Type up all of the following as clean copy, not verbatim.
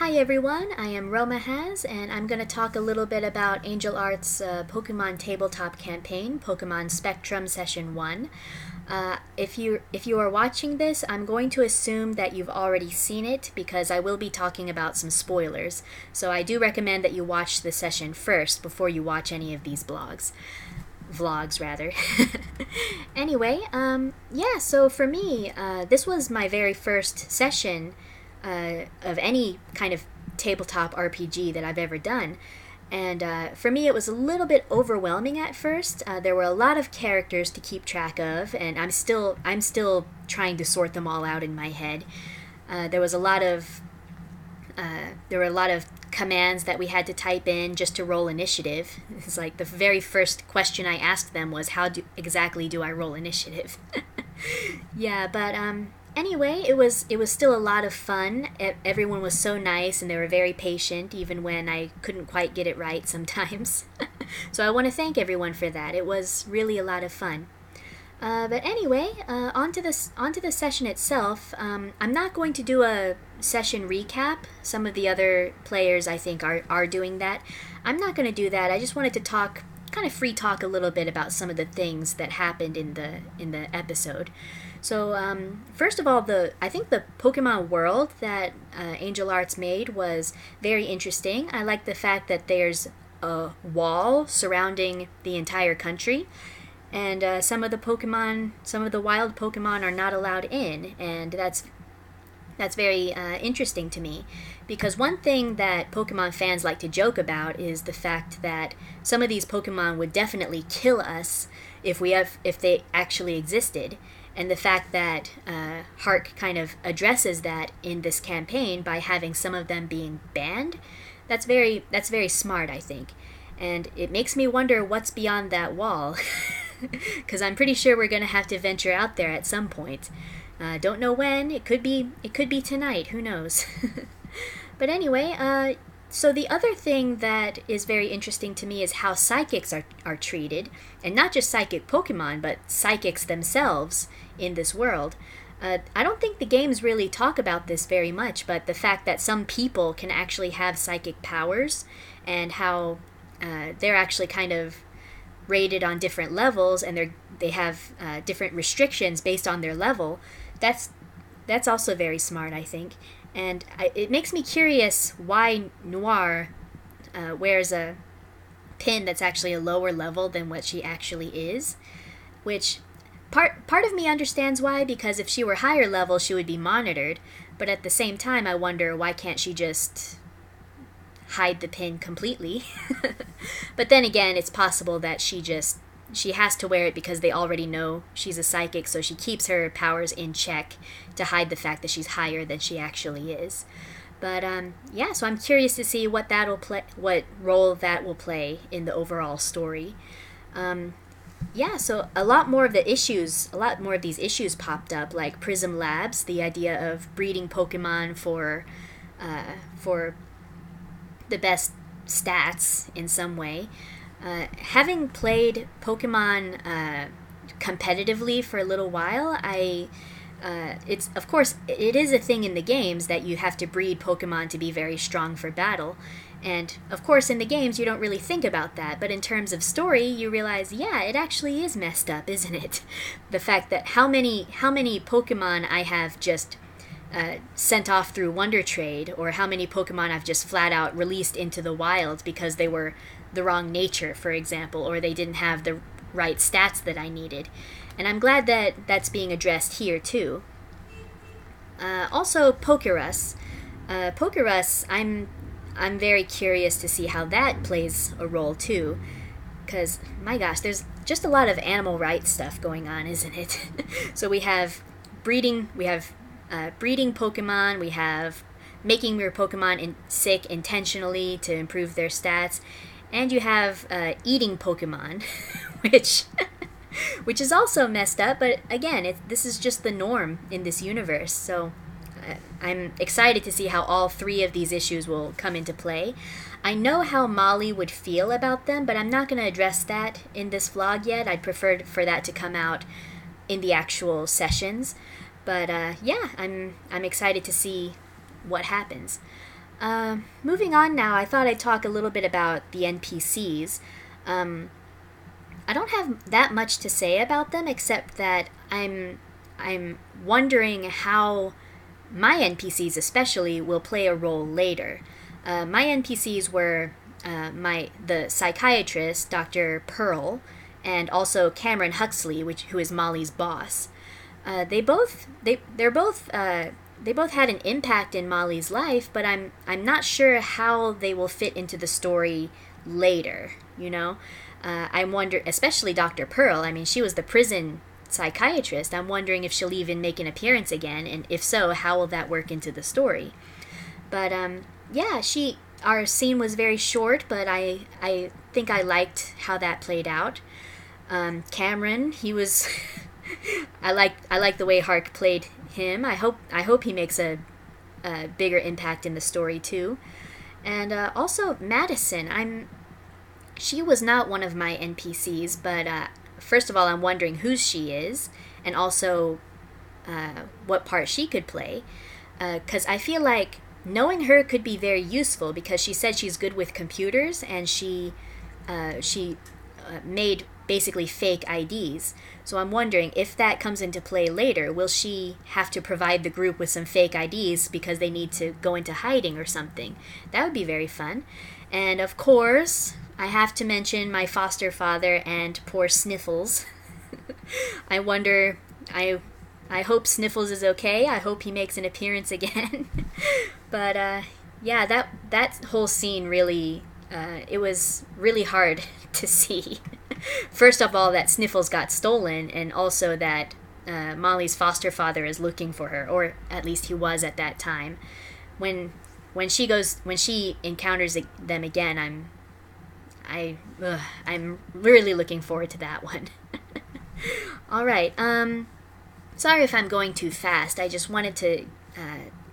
Hi everyone, I am Roma Has, and I'm going to talk a little bit about Angel Art's Pokemon tabletop campaign, Pokemon Spectrum Session 1. If you are watching this, I'm going to assume that you've already seen it because I will be talking about some spoilers. So I do recommend that you watch the session first before you watch any of these vlogs rather. Anyway, so for me, this was my very first session of any kind of tabletop RPG that I've ever done. And for me, it was a little bit overwhelming at first. There were a lot of characters to keep track of, and I'm still trying to sort them all out in my head. There were a lot of commands that we had to type in just to roll initiative. It's like the very first question I asked them was, exactly do I roll initiative? Yeah, but anyway, it was still a lot of fun. Everyone was so nice, and they were very patient, even when I couldn't quite get it right sometimes. So I want to thank everyone for that. It was really a lot of fun. But anyway, onto the session itself. I'm not going to do a session recap. Some of the other players, I think, are doing that. I'm not going to do that. I just wanted to kind of free talk a little bit about some of the things that happened in the episode. So first of all, I think the Pokemon world that Angel Arts made was very interesting. I like the fact that there's a wall surrounding the entire country, and some of the wild Pokemon are not allowed in, and that's very interesting to me, because one thing that Pokemon fans like to joke about is the fact that some of these Pokemon would definitely kill us if they actually existed. And the fact that Hark kind of addresses that in this campaign by having some of them being banned, that's very smart, I think. And it makes me wonder what's beyond that wall, because I'm pretty sure we're going to have to venture out there at some point. Don't know when. It could be tonight. Who knows? But anyway, so the other thing that is very interesting to me is how psychics are treated, and not just psychic Pokemon, but psychics themselves in this world. I don't think the games really talk about this very much, but the fact that some people can actually have psychic powers, and how they're actually kind of rated on different levels, and they have different restrictions based on their level. That's also very smart, I think. And it makes me curious why Noir wears a pin that's actually a lower level than what she actually is. Which, part of me understands why, because if she were higher level, she would be monitored. But at the same time, I wonder, why can't she just hide the pin completely? But then again, it's possible that she has to wear it because they already know she's a psychic, so she keeps her powers in check to hide the fact that she's higher than she actually is. But so I'm curious to see what role that will play in the overall story. So a lot more of these issues popped up, like Prism Labs, the idea of breeding Pokemon for the best stats in some way. Having played Pokemon competitively for a little while, it is a thing in the games that you have to breed Pokemon to be very strong for battle. And of course in the games you don't really think about that, but in terms of story you realize, yeah, it actually is messed up, isn't it? The fact that how many Pokemon I have just sent off through Wonder Trade, or how many Pokemon I've just flat out released into the wild because they were the wrong nature, for example, or they didn't have the right stats that I needed. And I'm glad that that's being addressed here too. Also, Pokerus. Pokerus, I'm very curious to see how that plays a role too, because my gosh, there's just a lot of animal rights stuff going on, isn't it? So we have breeding Pokemon, we have making your Pokemon sick intentionally to improve their stats, and you have eating Pokemon, which is also messed up, but again, this is just the norm in this universe, so I'm excited to see how all three of these issues will come into play. I know how Molly would feel about them, but I'm not going to address that in this vlog yet. I'd prefer for that to come out in the actual sessions. But I'm excited to see what happens. Moving on now, I thought I'd talk a little bit about the NPCs. I don't have that much to say about them except that I'm wondering how my NPCs especially will play a role later. My NPCs were the psychiatrist, Dr. Pearl, and also Cameron Huxley, who is Molly's boss. They both had an impact in Molly's life, but I'm not sure how they will fit into the story later. I wonder, especially Dr. Pearl. I mean, she was the prison psychiatrist. I'm wondering if she'll even make an appearance again, and if so, how will that work into the story? But yeah, our scene was very short, but I think I liked how that played out. Cameron, he was I like the way Hark played him. I hope he makes a bigger impact in the story too. And also Madison, she was not one of my NPCs, but first of all, I'm wondering who she is, and also what part she could play, because I feel like knowing her could be very useful, because she said she's good with computers, and she made basically fake IDs. So I'm wondering if that comes into play later, will she have to provide the group with some fake IDs because they need to go into hiding or something? That would be very fun. And of course, I have to mention my foster father and poor Sniffles. I wonder, I hope Sniffles is okay. I hope he makes an appearance again. But yeah, that whole scene really, it was really hard to see. First of all, that Sniffles got stolen, and also that Molly's foster father is looking for her, or at least he was at that time. When she encounters them again, I'm really looking forward to that one. All right. Sorry if I'm going too fast. I just wanted to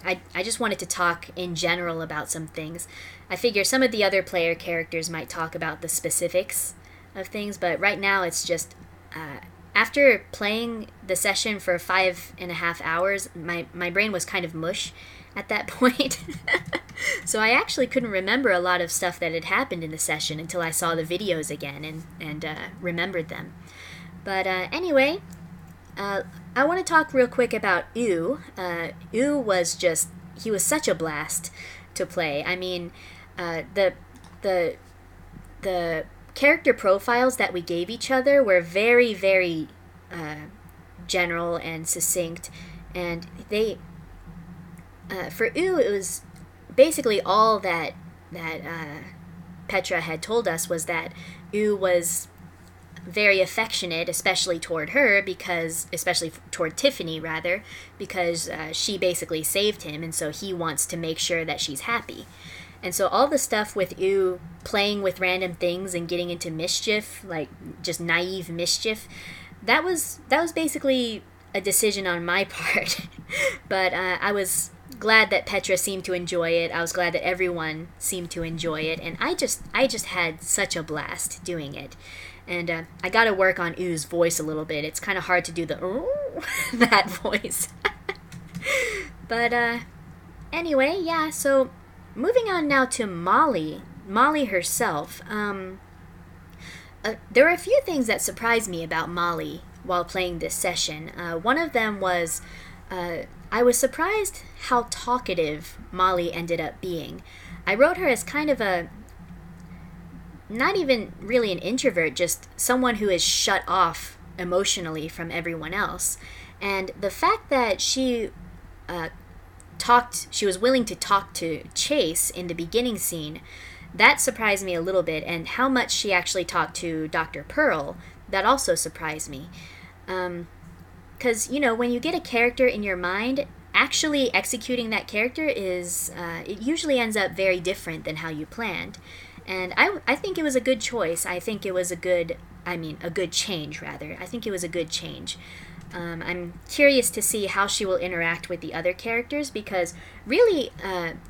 I just wanted to talk in general about some things. I figure some of the other player characters might talk about the specifics of things, but right now it's just after playing the session for 5.5 hours, my brain was kind of mush at that point. So I actually couldn't remember a lot of stuff that had happened in the session until I saw the videos again and remembered them. But anyway, I want to talk real quick about Yu. Yu was he was such a blast to play. I mean, the character profiles that we gave each other were very, very general and succinct, and they for Yu, it was basically all that Petra had told us was that Yu was very affectionate, especially toward her, especially toward Tiffany rather, because she basically saved him, and so he wants to make sure that she's happy. And so all the stuff with Yu playing with random things and getting into mischief, like just naive mischief, that was basically a decision on my part. But I was glad that Petra seemed to enjoy it. I was glad that everyone seemed to enjoy it, and I just had such a blast doing it. And I got to work on Yu's voice a little bit. It's kind of hard to do the that voice. But anyway, yeah. So moving on now to Molly herself. There were a few things that surprised me about Molly while playing this session. One of them was I was surprised how talkative Molly ended up being. I wrote her as kind of not even really an introvert, just someone who is shut off emotionally from everyone else. And the fact that she was willing to talk to Chase in the beginning scene, that surprised me a little bit. And how much she actually talked to Dr. Pearl, that also surprised me. Because, when you get a character in your mind, actually executing that character it usually ends up very different than how you planned. And I think it was a good choice. I think it was a good change, rather. I think it was a good change. I'm curious to see how she will interact with the other characters, because really,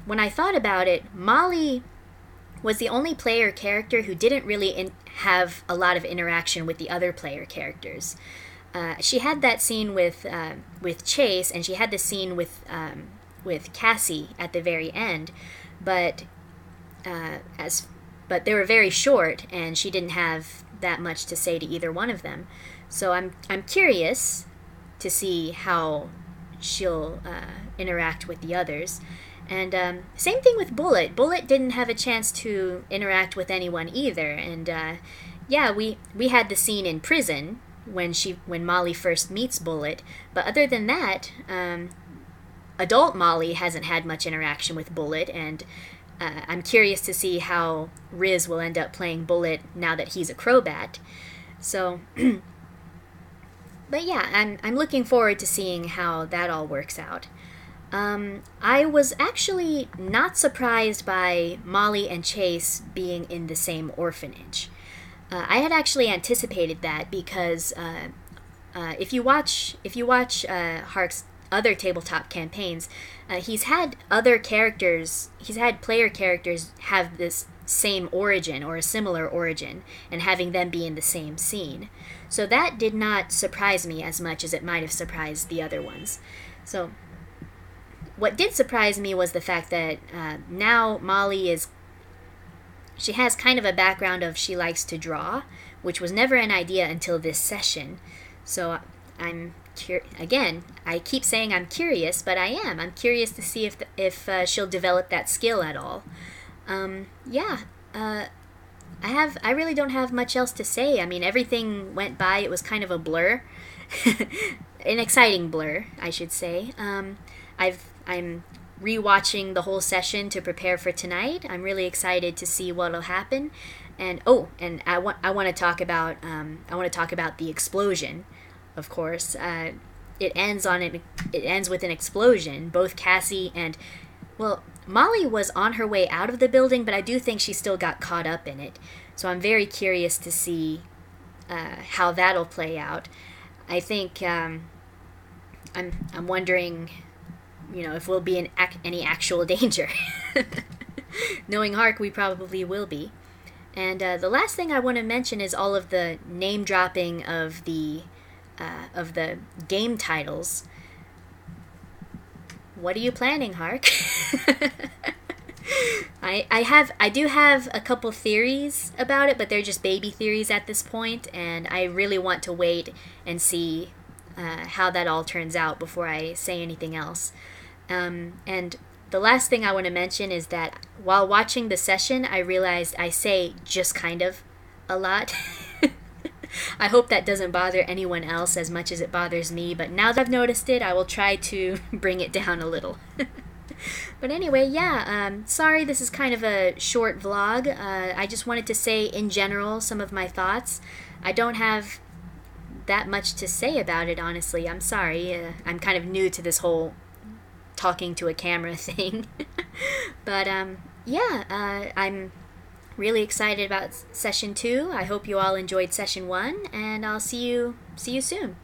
when I thought about it, Molly was the only player character who didn't really have a lot of interaction with the other player characters. She had that scene with Chase, and she had the scene with Cassie at the very end. but as but they were very short, and she didn't have that much to say to either one of them. So I'm curious to see how she'll interact with the others. And same thing with Bullet. Bullet didn't have a chance to interact with anyone either. And yeah, we had the scene in prison when Molly first meets Bullet. But other than that, adult Molly hasn't had much interaction with Bullet, and I'm curious to see how Riz will end up playing Bullet now that he's a Crobat. So, but yeah, I'm looking forward to seeing how that all works out. I was actually not surprised by Molly and Chase being in the same orphanage. I had actually anticipated that because if you watch Hark's other tabletop campaigns, he's had other characters, he's had player characters have this same origin or a similar origin, and having them be in the same scene. So that did not surprise me as much as it might have surprised the other ones. So what did surprise me was the fact that now Molly she has kind of a background of she likes to draw, which was never an idea until this session. So again, I keep saying I'm curious, but I am. I'm curious to see if she'll develop that skill at all. I really don't have much else to say. I mean, everything went by. It was kind of a blur, an exciting blur, I should say. I'm rewatching the whole session to prepare for tonight. I'm really excited to see what'll happen. And I want to talk about the explosion. Of course, it ends with an explosion. Both Cassie and Molly was on her way out of the building, but I do think she still got caught up in it. So I'm very curious to see how that'll play out. I think I'm wondering, if we'll be in any actual danger. Knowing Hark, we probably will be. And the last thing I want to mention is all of the name dropping of the game titles. What are you planning, Hark? I do have a couple theories about it, but they're just baby theories at this point, and I really want to wait and see how that all turns out before I say anything else. And the last thing I want to mention is that while watching the session, I realized I say just kind of a lot. I hope that doesn't bother anyone else as much as it bothers me, but now that I've noticed it, I will try to bring it down a little. But anyway, yeah, sorry this is kind of a short vlog. I just wanted to say in general some of my thoughts. I don't have that much to say about it, honestly. I'm sorry. I'm kind of new to this whole talking to a camera thing. But yeah, I'm really excited about session 2. I hope you all enjoyed session 1, and I'll see you soon.